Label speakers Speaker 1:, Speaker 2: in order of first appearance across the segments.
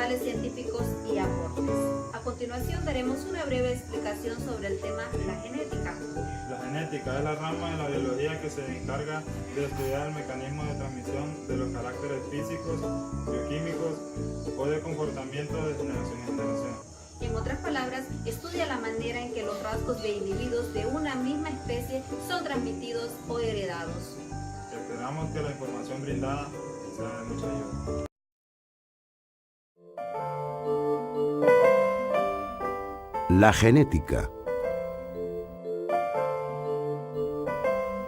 Speaker 1: principales científicos y aportes. A continuación daremos una breve explicación sobre el tema la genética.
Speaker 2: La genética es la rama de la biología que se encarga de estudiar el mecanismo de transmisión de los caracteres físicos, bioquímicos o de comportamiento de generación en generación.
Speaker 1: En otras palabras, estudia la manera en que los rasgos de individuos de una misma especie son transmitidos o heredados.
Speaker 2: Esperamos que la información brindada sea de mucha ayuda.
Speaker 3: La genética.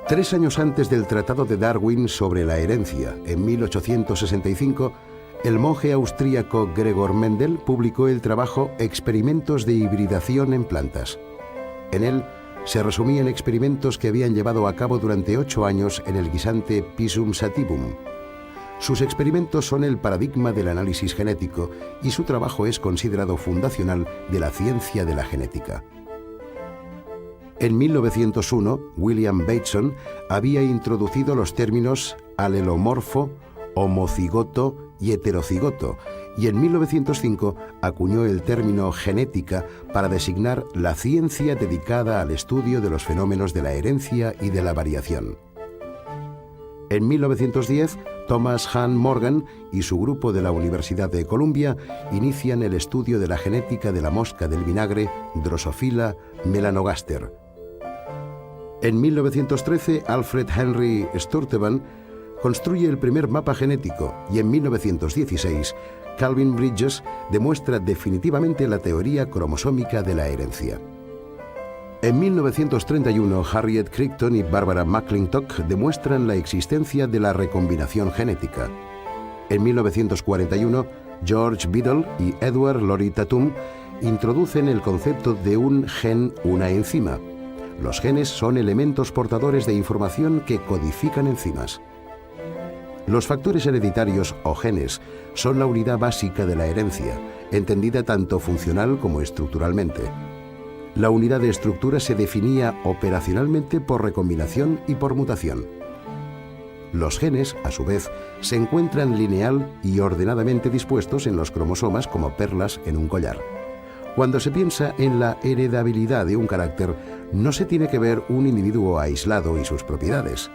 Speaker 3: 3 años antes del Tratado de Darwin sobre la herencia, en 1865, el monje austríaco Gregor Mendel publicó el trabajo Experimentos de hibridación en plantas. En él se resumían experimentos que habían llevado a cabo durante 8 años en el guisante Pisum sativum. Sus experimentos son el paradigma del análisis genético y su trabajo es considerado fundacional de la ciencia de la genética. En 1901, William Bateson había introducido los términos alelomorfo, homocigoto y heterocigoto, y en 1905 acuñó el término genética para designar la ciencia dedicada al estudio de los fenómenos de la herencia y de la variación. En 1910, Thomas Hahn Morgan y su grupo de la Universidad de Columbia inician el estudio de la genética de la mosca del vinagre Drosophila melanogaster. En 1913, Alfred Henry Sturtevant construye el primer mapa genético y en 1916, Calvin Bridges demuestra definitivamente la teoría cromosómica de la herencia. En 1931, Harriet Crichton y Barbara McClintock demuestran la existencia de la recombinación genética. En 1941, George Biddle y Edward Laurie Tatum introducen el concepto de un gen, una enzima. Los genes son elementos portadores de información que codifican enzimas. Los factores hereditarios o genes son la unidad básica de la herencia, entendida tanto funcional como estructuralmente. La unidad de estructura se definía operacionalmente por recombinación y por mutación. Los genes, a su vez, se encuentran lineal y ordenadamente dispuestos en los cromosomas como perlas en un collar. Cuando se piensa en la heredabilidad de un carácter, no se tiene que ver un individuo aislado y sus propiedades.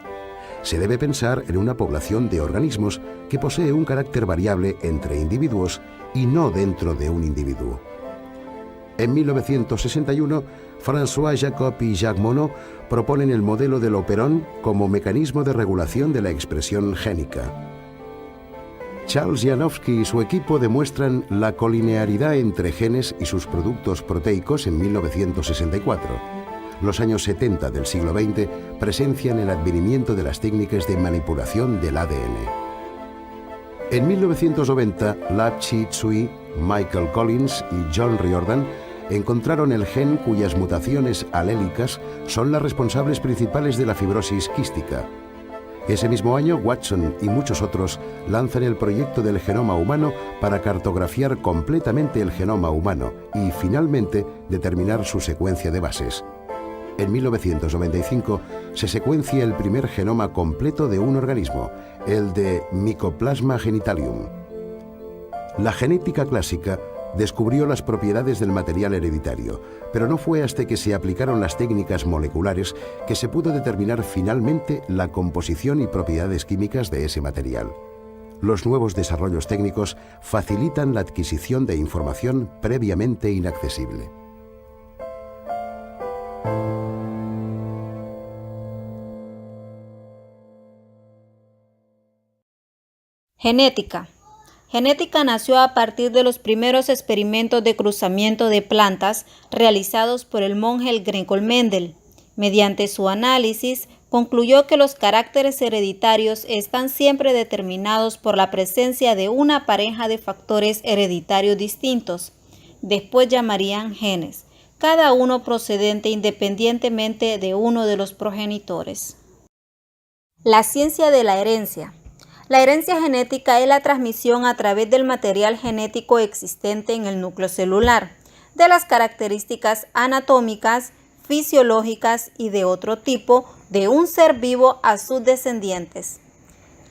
Speaker 3: Se debe pensar en una población de organismos que posee un carácter variable entre individuos y no dentro de un individuo. En 1961, François Jacob y Jacques Monod proponen el modelo del operón como mecanismo de regulación de la expresión génica. Charles Janowski y su equipo demuestran la colinearidad entre genes y sus productos proteicos en 1964. Los años 70 del siglo XX presencian el advenimiento de las técnicas de manipulación del ADN. En 1990, Lab Chi Tsui, Michael Collins y John Riordan encontraron el gen cuyas mutaciones alélicas son las responsables principales de la fibrosis quística. Ese mismo año, Watson y muchos otros lanzan el proyecto del genoma humano para cartografiar completamente el genoma humano y, finalmente, determinar su secuencia de bases. En 1995 se secuencia el primer genoma completo de un organismo, el de Mycoplasma genitalium. La genética clásica descubrió las propiedades del material hereditario, pero no fue hasta que se aplicaron las técnicas moleculares que se pudo determinar finalmente la composición y propiedades químicas de ese material. Los nuevos desarrollos técnicos facilitan la adquisición de información previamente inaccesible.
Speaker 4: Genética. Genética nació a partir de los primeros experimentos de cruzamiento de plantas realizados por el monje Gregor Mendel. Mediante su análisis, concluyó que los caracteres hereditarios están siempre determinados por la presencia de una pareja de factores hereditarios distintos. Después llamarían genes, cada uno procedente independientemente de uno de los progenitores. La ciencia de la herencia. La herencia genética es la transmisión a través del material genético existente en el núcleo celular, de las características anatómicas, fisiológicas y de otro tipo de un ser vivo a sus descendientes.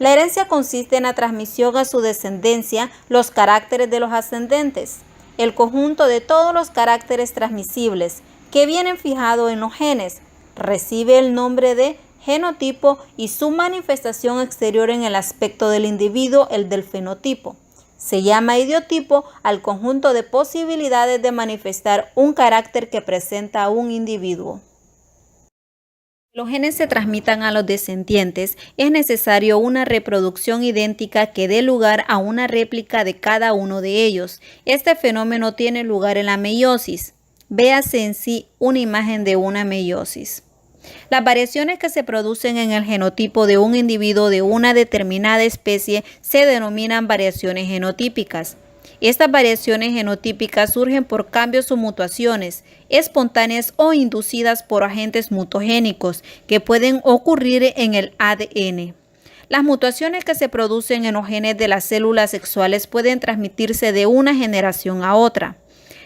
Speaker 4: La herencia consiste en la transmisión a su descendencia los caracteres de los ascendentes, el conjunto de todos los caracteres transmisibles que vienen fijados en los genes. Recibe el nombre de genotipo y su manifestación exterior en el aspecto del individuo, el del fenotipo. Se llama idiotipo al conjunto de posibilidades de manifestar un carácter que presenta a un individuo. Los genes se transmitan a los descendientes, es necesario una reproducción idéntica que dé lugar a una réplica de cada uno de ellos. Este fenómeno tiene lugar en la meiosis. Véase en sí una imagen de una meiosis. Las variaciones que se producen en el genotipo de un individuo de una determinada especie se denominan variaciones genotípicas. Estas variaciones genotípicas surgen por cambios o mutaciones, espontáneas o inducidas por agentes mutagénicos que pueden ocurrir en el ADN. Las mutaciones que se producen en los genes de las células sexuales pueden transmitirse de una generación a otra.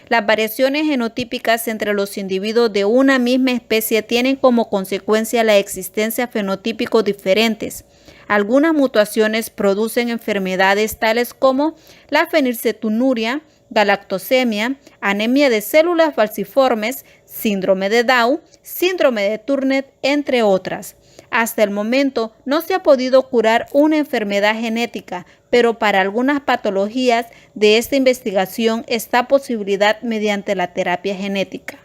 Speaker 4: Las variaciones genotípicas entre los individuos de una misma especie tienen como consecuencia la existencia de fenotipos diferentes. Algunas mutaciones producen enfermedades tales como la fenilcetonuria, galactosemia, anemia de células falciformes, síndrome de Down, síndrome de Turner, entre otras. Hasta el momento no se ha podido curar una enfermedad genética, pero para algunas patologías de esta investigación está posibilidad mediante la terapia genética.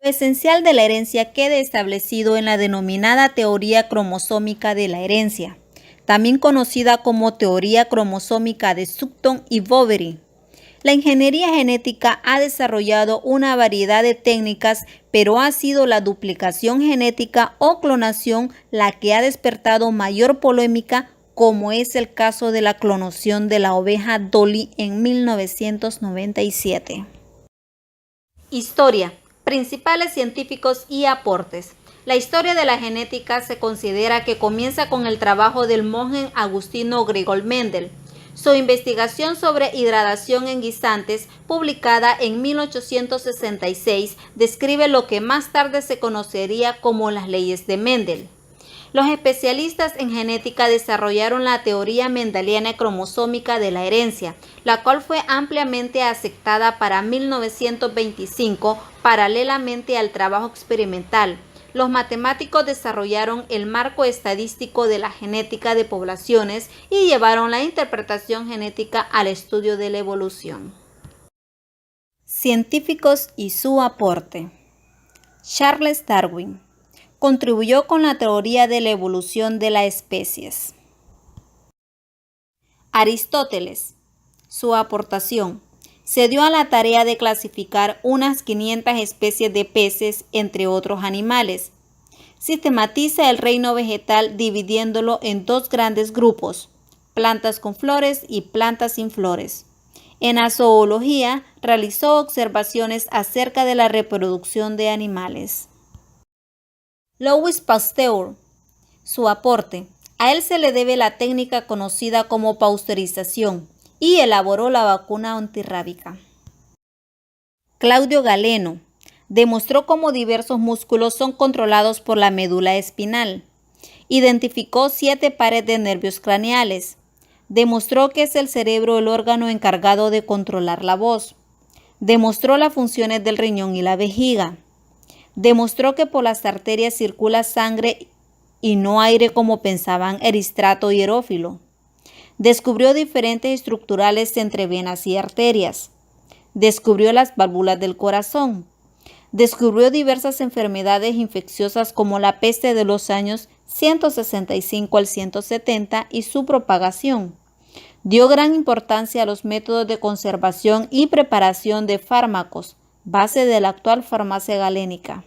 Speaker 4: Lo esencial de la herencia queda establecido en la denominada teoría cromosómica de la herencia, también conocida como teoría cromosómica de Sutton y Boveri. La ingeniería genética ha desarrollado una variedad de técnicas, pero ha sido la duplicación genética o clonación la que ha despertado mayor polémica, como es el caso de la clonación de la oveja Dolly en 1997. Historia, principales científicos y aportes. La historia de la genética se considera que comienza con el trabajo del monje agustino Gregor Mendel. Su investigación sobre hidratación en guisantes, publicada en 1866, describe lo que más tarde se conocería como las leyes de Mendel. Los especialistas en genética desarrollaron la teoría mendeliana cromosómica de la herencia, la cual fue ampliamente aceptada para 1925, paralelamente al trabajo experimental. Los matemáticos desarrollaron el marco estadístico de la genética de poblaciones y llevaron la interpretación genética al estudio de la evolución. Científicos y su aporte. Charles Darwin contribuyó con la teoría de la evolución de las especies. Aristóteles, su aportación. Se dio a la tarea de clasificar unas 500 especies de peces, entre otros animales. Sistematiza el reino vegetal dividiéndolo en dos grandes grupos, plantas con flores y plantas sin flores. En la zoología realizó observaciones acerca de la reproducción de animales. Louis Pasteur, su aporte. A él se le debe la técnica conocida como pasteurización y elaboró la vacuna antirrábica. Claudio Galeno demostró cómo diversos músculos son controlados por la médula espinal. Identificó 7 pares de nervios craneales. Demostró que es el cerebro el órgano encargado de controlar la voz. Demostró las funciones del riñón y la vejiga. Demostró que por las arterias circula sangre y no aire como pensaban Erisstrato y Herófilo. Descubrió diferentes estructurales entre venas y arterias. Descubrió las válvulas del corazón. Descubrió diversas enfermedades infecciosas como la peste de los años 165 al 170 y su propagación. Dio gran importancia a los métodos de conservación y preparación de fármacos, base de la actual farmacia galénica.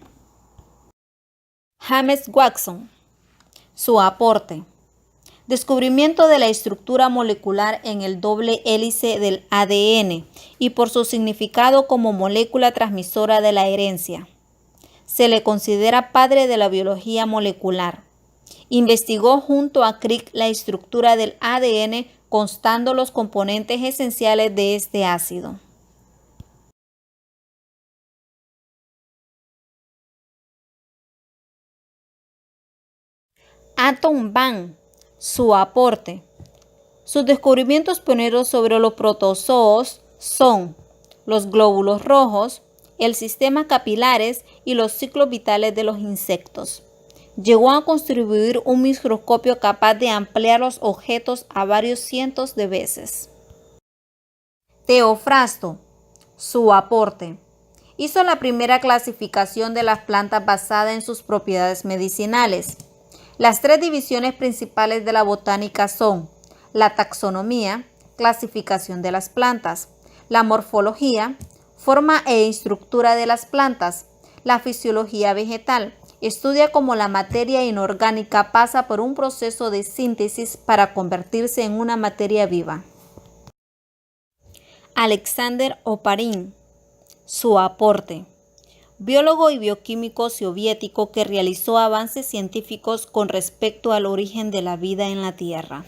Speaker 4: James Watson, su aporte. Descubrimiento de la estructura molecular en el doble hélice del ADN y por su significado como molécula transmisora de la herencia. Se le considera padre de la biología molecular. Investigó junto a Crick la estructura del ADN, constando los componentes esenciales de este ácido. Anton van Su aporte. Sus descubrimientos pioneros sobre los protozoos son los glóbulos rojos, el sistema capilares y los ciclos vitales de los insectos. Llegó a construir un microscopio capaz de ampliar los objetos a varios cientos de veces. Teofrasto. Su aporte. Hizo la primera clasificación de las plantas basada en sus propiedades medicinales. Las tres divisiones principales de la botánica son la taxonomía, clasificación de las plantas, la morfología, forma e estructura de las plantas, la fisiología vegetal. Estudia cómo la materia inorgánica pasa por un proceso de síntesis para convertirse en una materia viva. Alexander Oparin. Su aporte. Biólogo y bioquímico soviético que realizó avances científicos con respecto al origen de la vida en la Tierra.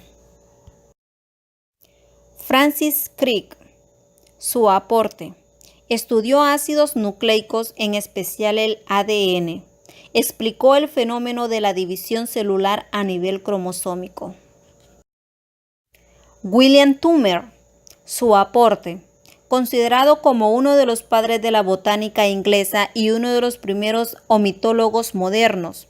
Speaker 4: Francis Crick. Su aporte. Estudió ácidos nucleicos, en especial el ADN. Explicó el fenómeno de la división celular a nivel cromosómico. William Toomer. Su aporte. Considerado como uno de los padres de la botánica inglesa y uno de los primeros ornitólogos modernos.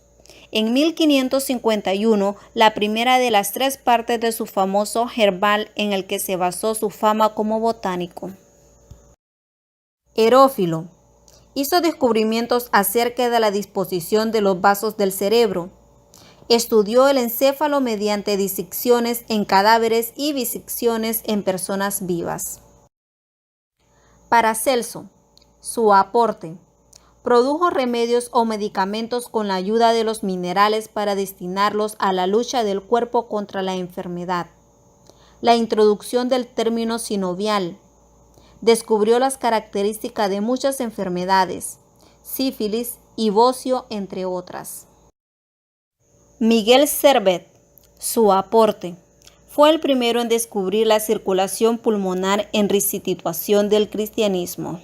Speaker 4: En 1551, la primera de las tres partes de su famoso Herbal en el que se basó su fama como botánico. Herófilo. Hizo descubrimientos acerca de la disposición de los vasos del cerebro. Estudió el encéfalo mediante disecciones en cadáveres y disecciones en personas vivas. Paracelso. Su aporte. Produjo remedios o medicamentos con la ayuda de los minerales para destinarlos a la lucha del cuerpo contra la enfermedad. La introducción del término sinovial. Descubrió las características de muchas enfermedades, sífilis y bocio, entre otras. Miguel Servet. Su aporte. Fue el primero en descubrir la circulación pulmonar en restitución del cristianismo.